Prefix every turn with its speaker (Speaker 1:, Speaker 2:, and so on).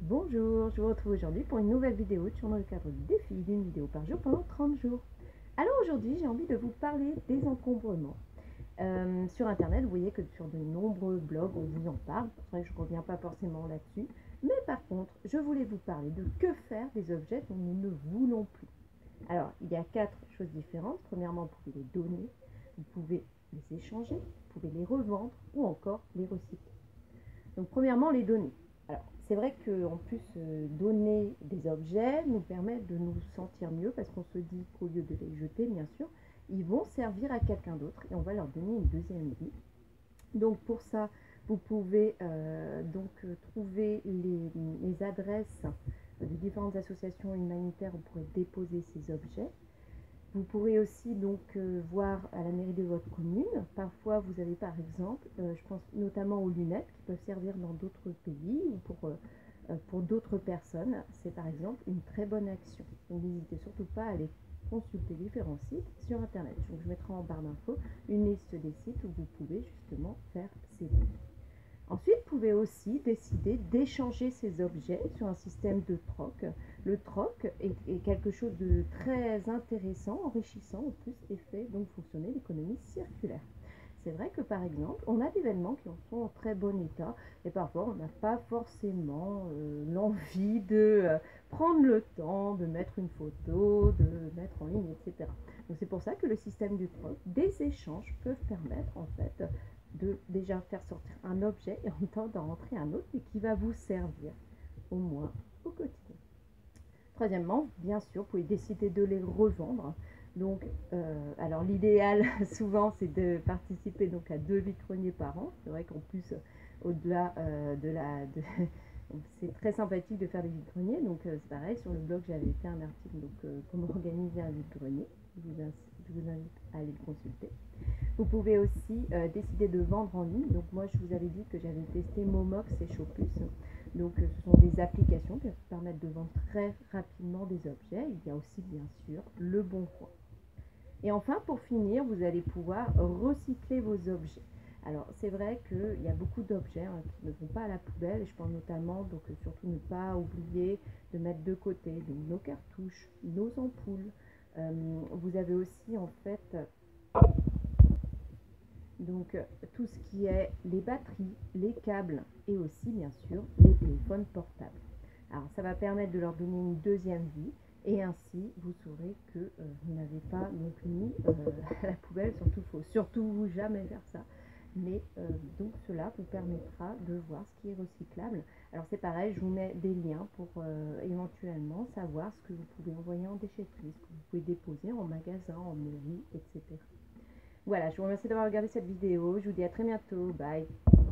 Speaker 1: Bonjour, je vous retrouve aujourd'hui pour une nouvelle vidéo dans le cadre du défi d'une vidéo par jour pendant 30 jours. Alors aujourd'hui, j'ai envie de vous parler des encombrements. Sur internet, vous voyez que sur de nombreux blogs, on vous en parle. C'est vrai que je ne reviens pas forcément là-dessus. Mais par contre, je voulais vous parler de que faire des objets dont nous ne voulons plus. Alors, il y a 4 choses différentes. Premièrement, vous pouvez les donner, vous pouvez les échanger, vous pouvez les revendre ou encore les recycler. Donc premièrement, les donner. Alors, c'est vrai qu'en plus, donner des objets nous permet de nous sentir mieux parce qu'on se dit qu'au lieu de les jeter, bien sûr, ils vont servir à quelqu'un d'autre et on va leur donner une deuxième vie. Donc pour ça, vous pouvez trouver les adresses de différentes associations humanitaires où vous pourrez déposer ces objets. Vous pourrez aussi voir à la mairie de votre commune. Parfois, vous avez par exemple, je pense notamment aux lunettes qui peuvent servir dans d'autres pays ou pour d'autres personnes. C'est par exemple une très bonne action. Donc n'hésitez surtout pas à aller consulter différents sites sur internet. Donc je mettrai en barre d'infos une liste des sites où vous pouvez justement faire ces dons. Ensuite, vous pouvez aussi décider d'échanger ces objets sur un système de troc. Le troc est quelque chose de très intéressant, enrichissant, en plus et fait donc fonctionner l'économie circulaire. C'est vrai que par exemple, on a des vêtements qui sont en très bon état et parfois on n'a pas forcément l'envie de prendre le temps de mettre une photo, de mettre en ligne, etc. Donc c'est pour ça que le système du troc, des échanges peuvent permettre en fait de déjà faire sortir un objet et en même temps d'en rentrer un autre et qui va vous servir au moins au quotidien. Troisièmement, bien sûr, vous pouvez décider de les revendre. Donc, alors l'idéal souvent c'est de participer donc à 2 vides-greniers par an. C'est vrai qu'en plus, au-delà c'est très sympathique de faire des vides-greniers. Donc c'est pareil, sur le blog j'avais fait un article comment organiser un vide-grenier. Je vous invite à aller le consulter. Vous pouvez aussi décider de vendre en ligne. Donc moi je vous avais dit que j'avais testé Momox et Shopus. Donc ce sont des applications qui permettent de vendre très rapidement des objets. Il y a aussi bien sûr le Bon Coin. Et enfin pour finir, vous allez pouvoir recycler vos objets. Alors c'est vrai qu'il y a beaucoup d'objets qui ne vont pas à la poubelle. Et je pense notamment surtout ne pas oublier de mettre de côté donc, nos cartouches, nos ampoules. Vous avez aussi en fait donc tout ce qui est les batteries, les câbles et aussi bien sûr les téléphones portables. Alors ça va permettre de leur donner une deuxième vie et ainsi vous saurez que vous n'avez pas donc mis à la poubelle, surtout jamais faire ça. Mais donc cela vous permettra de voir ce qui est recyclable. Alors c'est pareil, je vous mets des liens pour éventuellement savoir ce que vous pouvez envoyer en déchetterie, ce que vous pouvez déposer en magasin, en mairie, etc. Voilà, je vous remercie d'avoir regardé cette vidéo. Je vous dis à très bientôt. Bye.